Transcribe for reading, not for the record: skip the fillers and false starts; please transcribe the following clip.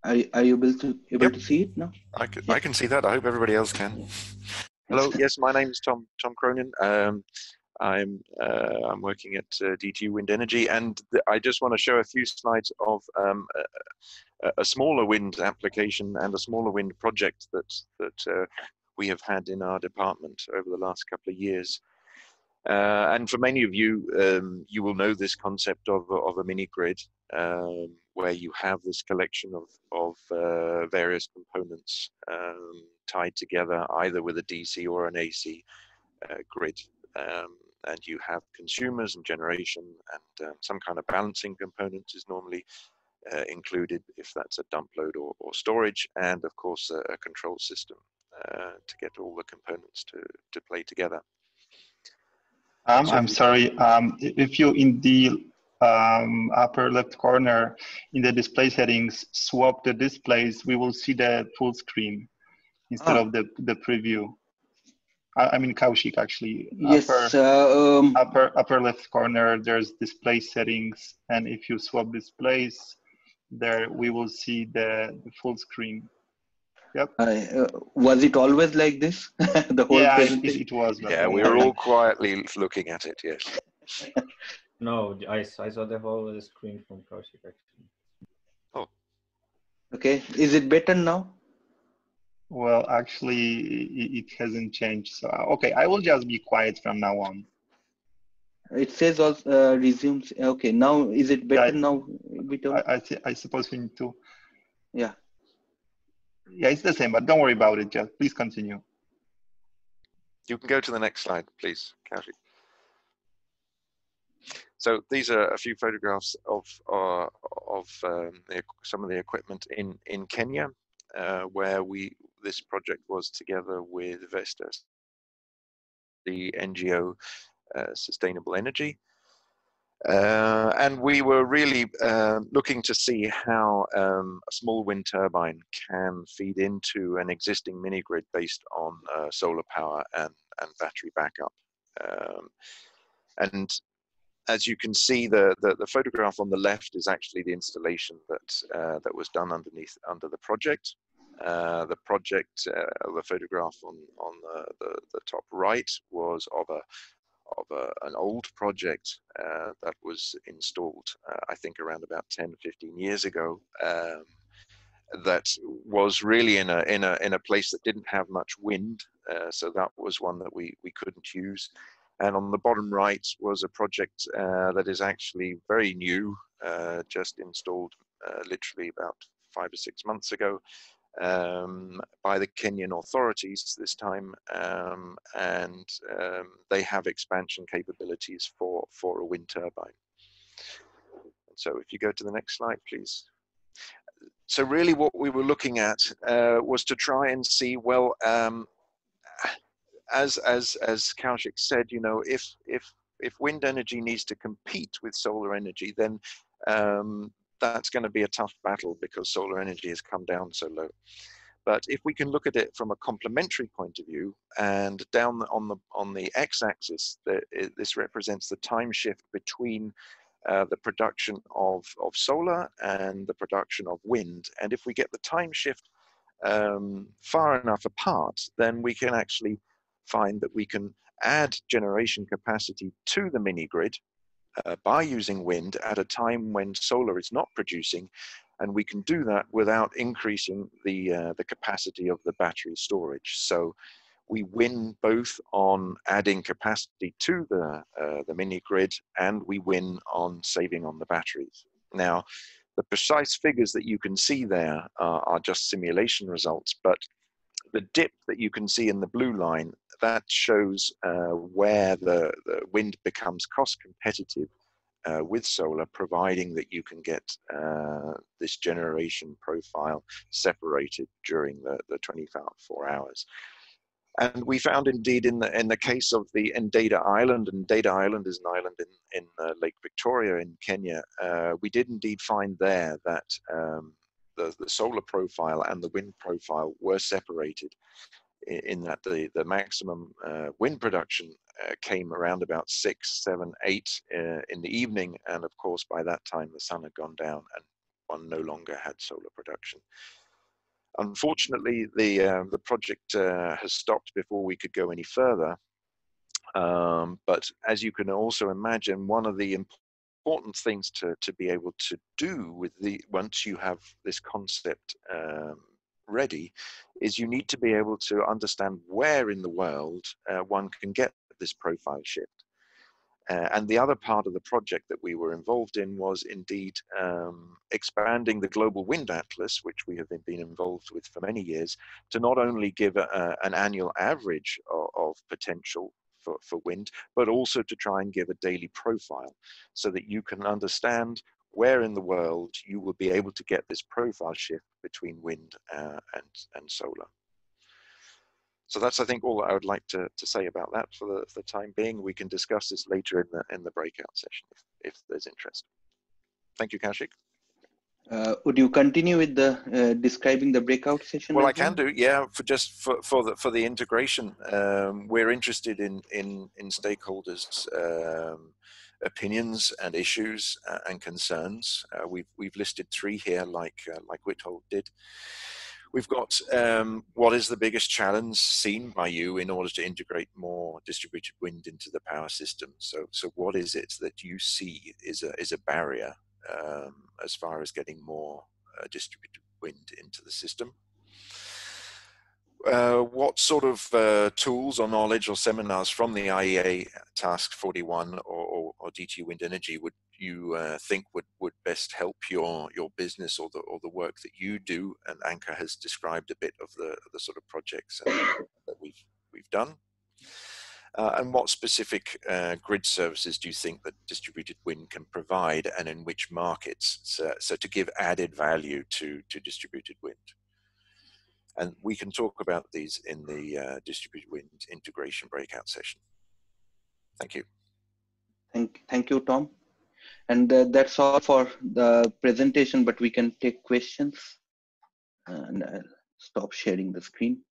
Are you able Yep, to see it now? I can see that. I hope everybody else can. Hello, yes, my name is Tom Cronin. I'm working at DTU Wind Energy, and I just want to show a few slides of a smaller wind application and a smaller wind project that we have had in our department over the last couple of years. And for many of you, you will know this concept of a mini grid, where you have this collection of various components tied together either with a DC or an AC grid. And you have consumers and generation, and some kind of balancing component is normally included if that's a dump load or storage, and of course a control system to get all the components to play together. I'm sorry, if you in the upper left corner in the display settings swap the displays, we will see the full screen instead of the preview. I mean Kaushik actually. Yes. Upper left corner, there's display settings, and if you swap displays, there we will see the full screen. Yep. Was it always like this? The whole presentation? It was. Yeah, we were all quietly looking at it. Yes. No, I saw the whole screen from Kaushik actually. Oh. Okay. Is it better now? Well, actually, it hasn't changed. So, okay, I will just be quiet from now on. It says also resumes. Okay, now is it better now? I suppose we need to. Yeah. Yeah, it's the same, but don't worry about it. Just please continue. You can go to the next slide, please, Kaushik. So these are a few photographs of some of the equipment in Kenya, where this project was together with Vestas, the NGO Sustainable Energy. And we were really looking to see how a small wind turbine can feed into an existing mini grid based on solar power and battery backup. And as you can see, the photograph on the left is actually the installation that was done under the project. The photograph on the top right was of an old project that was installed, I think around about 10, 15 years ago, that was really in a place that didn't have much wind. So that was one that we couldn't use. And on the bottom right was a project that is actually very new, just installed literally about 5 or 6 months ago, by the Kenyan authorities this time, and they have expansion capabilities for a wind turbine. So if you go to the next slide, please. So really what we were looking at was to try and see, well, as Kaushik said, you know, if wind energy needs to compete with solar energy, then that's going to be a tough battle because solar energy has come down so low. But if we can look at it from a complementary point of view, and down on the x-axis, this represents the time shift between the production of solar and the production of wind. And if we get the time shift far enough apart, then we can actually find that we can add generation capacity to the mini grid by using wind at a time when solar is not producing, and we can do that without increasing the capacity of the battery storage. So we win both on adding capacity to the mini grid, and we win on saving on the batteries. Now, the precise figures that you can see there are just simulation results, but the dip that you can see in the blue line, that shows where the wind becomes cost competitive with solar, providing that you can get this generation profile separated during the 24 hours. And we found indeed in the case of the Data Island, and Data Island is an island in Lake Victoria in Kenya, we did indeed find there that the solar profile and the wind profile were separated, in that the maximum wind production came around about 6, 7, 8 in the evening, and of course by that time the sun had gone down, and one no longer had solar production. Unfortunately, the project has stopped before we could go any further. But as you can also imagine, one of the important things to be able to do with once you have this concept ready, is you need to be able to understand where in the world one can get this profile shift. And the other part of the project that we were involved in was indeed expanding the Global Wind Atlas, which we have been involved with for many years, to not only give an annual average of potential for wind, but also to try and give a daily profile so that you can understand where in the world you will be able to get this profile shift between wind and solar. So that's, I think, all I would like to say about that for the time being. We can discuss this later in the breakout session if there's interest. Thank you, Kaushik. Would you continue with the describing the breakout session? Well, I can do, yeah. For the integration, we're interested in stakeholders' opinions and issues and concerns. We've listed 3 here, like Witold did. We've got what is the biggest challenge seen by you in order to integrate more distributed wind into the power system? So what is it that you see is a barrier as far as getting more distributed wind into the system? What sort of tools or knowledge or seminars from the IEA Task 41 or DTU Wind Energy would you think would best help your business or the work that you do? And Anka has described a bit of the sort of projects that we've done. And what specific grid services do you think that distributed wind can provide, and in which markets? So to give added value to distributed wind. And we can talk about these in the distributed wind integration breakout session. Thank you. Thank you, Tom. And that's all for the presentation, but we can take questions. And I'll stop sharing the screen.